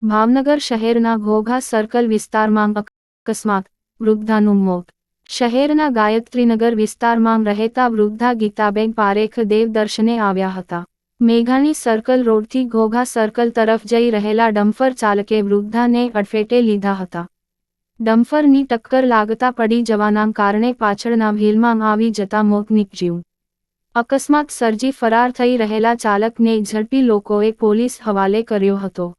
ભાવનગર શહેરના ઘોઘા સર્કલ વિસ્તારમાં અકસ્માત, વૃદ્ધાનું મોત। શહેરના ગાયત્રીનગર વિસ્તારમાં રહેતા વૃદ્ધા ગીતાબેન પારેખ દેવદર્શને આવ્યા હતા। મેઘાણી સર્કલ રોડથી ઘોઘા સર્કલ તરફ જઈ રહેલા ડમ્ફર ચાલકે વૃદ્ધાને અડફેટે લીધા હતા। ડમ્ફરની ટક્કર લાગતા પડી જવાના કારણે પાછળના વ્હીલમાં આવી જતા મોત નીપજ્યું। અકસ્માત સર્જી ફરાર થઈ રહેલા ચાલકને ઝડપી લોકોએ પોલીસ હવાલે કર્યો હતો।